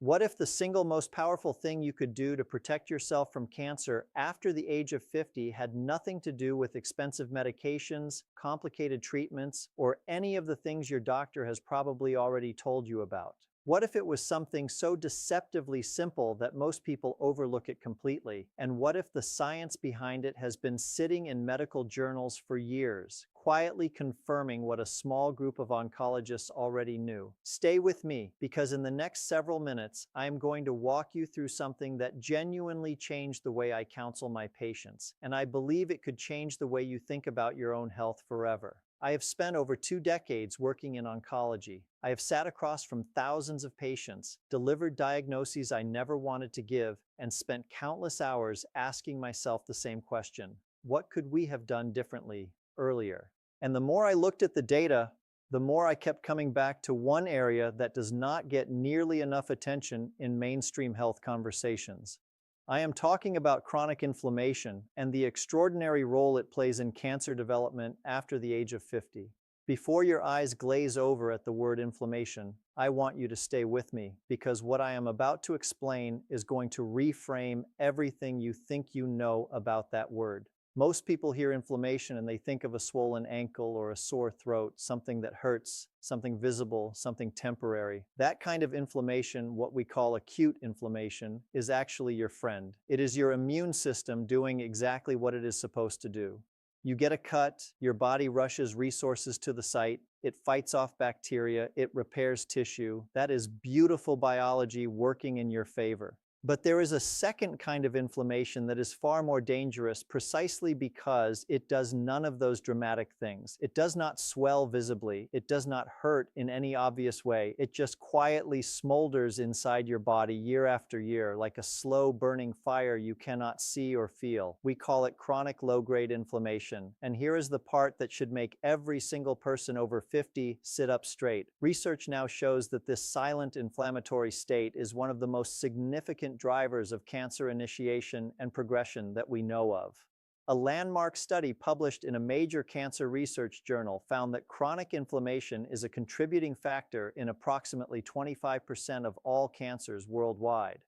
What if the single most powerful thing you could do to protect yourself from cancer after the age of 50 had nothing to do with expensive medications, complicated treatments, or any of the things your doctor has probably already told you about? What if it was something so deceptively simple that most people overlook it completely? And what if the science behind it has been sitting in medical journals for years, quietly confirming what a small group of oncologists already knew? Stay with me, because in the next several minutes, I am going to walk you through something that genuinely changed the way I counsel my patients, and I believe it could change the way you think about your own health forever. I have spent over 2 decades working in oncology. I have sat across from thousands of patients, delivered diagnoses I never wanted to give, and spent countless hours asking myself the same question: what could we have done differently earlier? And the more I looked at the data, the more I kept coming back to one area that does not get nearly enough attention in mainstream health conversations. I am talking about chronic inflammation and the extraordinary role it plays in cancer development after the age of 50. Before your eyes glaze over at the word inflammation, I want you to stay with me, because what I am about to explain is going to reframe everything you think you know about that word. Most people hear inflammation and they think of a swollen ankle or a sore throat, something that hurts, something visible, something temporary. That kind of inflammation, what we call acute inflammation, is actually your friend. It is your immune system doing exactly what it is supposed to do. You get a cut, your body rushes resources to the site, it fights off bacteria, it repairs tissue. That is beautiful biology working in your favor. But there is a second kind of inflammation that is far more dangerous, precisely because it does none of those dramatic things. It does not swell visibly. It does not hurt in any obvious way. It just quietly smolders inside your body year after year, like a slow burning fire you cannot see or feel. We call it chronic low-grade inflammation. And here is the part that should make every single person over 50 sit up straight. Research now shows that this silent inflammatory state is one of the most significant drivers of cancer initiation and progression that we know of. A landmark study published in a major cancer research journal found that chronic inflammation is a contributing factor in approximately 25% of all cancers worldwide.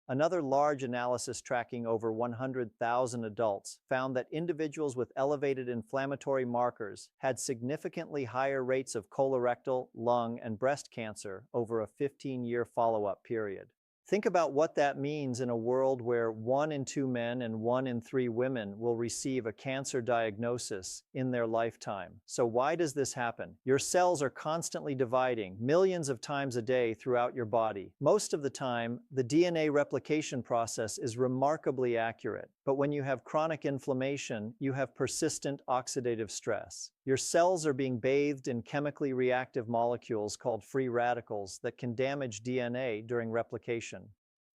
Another large analysis tracking over 100,000 adults found that individuals with elevated inflammatory markers had significantly higher rates of colorectal, lung, and breast cancer over a 15-year follow-up period. Think about what that means in a world where 1 in 2 men and 1 in 3 women will receive a cancer diagnosis in their lifetime. So why does this happen? Your cells are constantly dividing millions of times a day throughout your body. Most of the time, the DNA replication process is remarkably accurate. But when you have chronic inflammation, you have persistent oxidative stress. Your cells are being bathed in chemically reactive molecules called free radicals that can damage DNA during replication.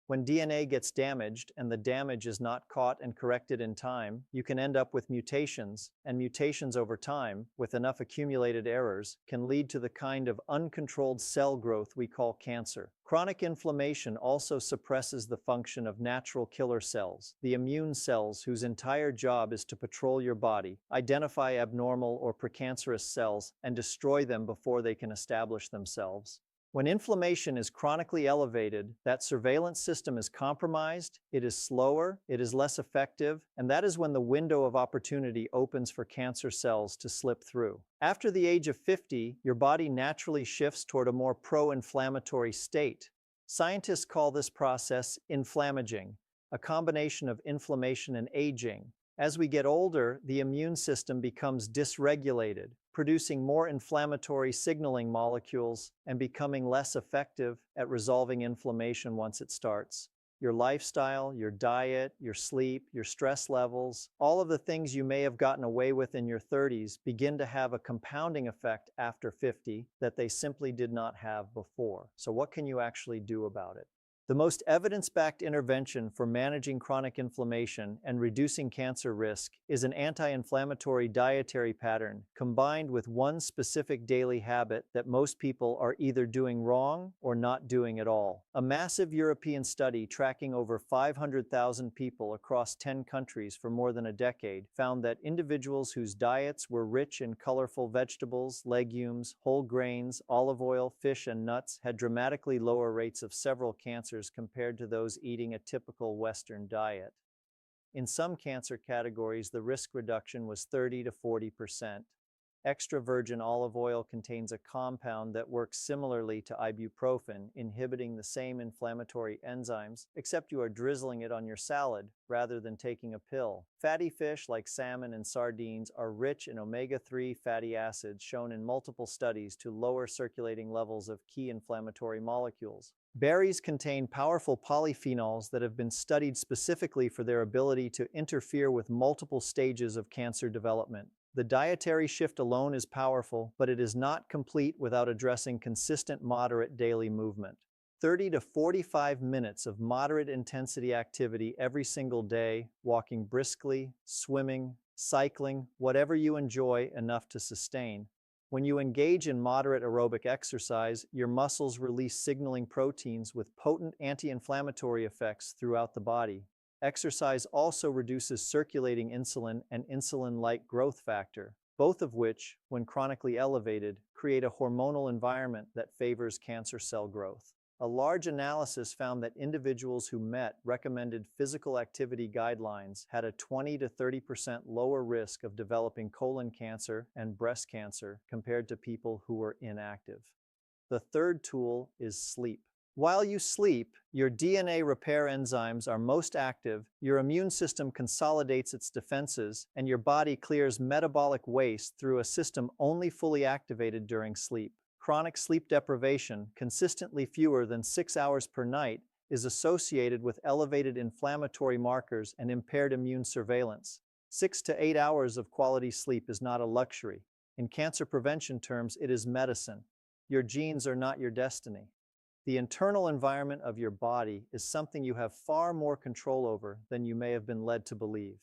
When DNA gets damaged and the damage is not caught and corrected in time, you can end up with mutations, and mutations over time, with enough accumulated errors, can lead to the kind of uncontrolled cell growth we call cancer. Chronic inflammation also suppresses the function of natural killer cells, the immune cells whose entire job is to patrol your body, identify abnormal or precancerous cells, and destroy them before they can establish themselves. When inflammation is chronically elevated, that surveillance system is compromised, it is slower, it is less effective, and that is when the window of opportunity opens for cancer cells to slip through. After the age of 50, your body naturally shifts toward a more pro-inflammatory state. Scientists call this process inflammaging, a combination of inflammation and aging. As we get older, the immune system becomes dysregulated, producing more inflammatory signaling molecules and becoming less effective at resolving inflammation once it starts. Your lifestyle, your diet, your sleep, your stress levels, all of the things you may have gotten away with in your 30s begin to have a compounding effect after 50 that they simply did not have before. So what can you actually do about it? The most evidence-backed intervention for managing chronic inflammation and reducing cancer risk is an anti-inflammatory dietary pattern combined with one specific daily habit that most people are either doing wrong or not doing at all. A massive European study tracking over 500,000 people across 10 countries for more than a decade found that individuals whose diets were rich in colorful vegetables, legumes, whole grains, olive oil, fish, and nuts had dramatically lower rates of several cancers compared to those eating a typical Western diet. In some cancer categories, the risk reduction was 30 to 40%. Extra virgin olive oil contains a compound that works similarly to ibuprofen, inhibiting the same inflammatory enzymes, except you are drizzling it on your salad rather than taking a pill. Fatty fish like salmon and sardines are rich in omega-3 fatty acids shown in multiple studies to lower circulating levels of key inflammatory molecules. Berries contain powerful polyphenols that have been studied specifically for their ability to interfere with multiple stages of cancer development. The dietary shift alone is powerful, but it is not complete without addressing consistent moderate daily movement. 30 to 45 minutes of moderate intensity activity every single day, walking briskly, swimming, cycling, whatever you enjoy enough to sustain. When you engage in moderate aerobic exercise, your muscles release signaling proteins with potent anti-inflammatory effects throughout the body. Exercise also reduces circulating insulin and insulin-like growth factor, both of which, when chronically elevated, create a hormonal environment that favors cancer cell growth. A large analysis found that individuals who met recommended physical activity guidelines had a 20 to 30% lower risk of developing colon cancer and breast cancer compared to people who were inactive. The third tool is sleep. While you sleep, your DNA repair enzymes are most active, your immune system consolidates its defenses, and your body clears metabolic waste through a system only fully activated during sleep. Chronic sleep deprivation, consistently fewer than 6 hours per night, is associated with elevated inflammatory markers and impaired immune surveillance. 6 to 8 hours of quality sleep is not a luxury. In cancer prevention terms, it is medicine. Your genes are not your destiny. The internal environment of your body is something you have far more control over than you may have been led to believe.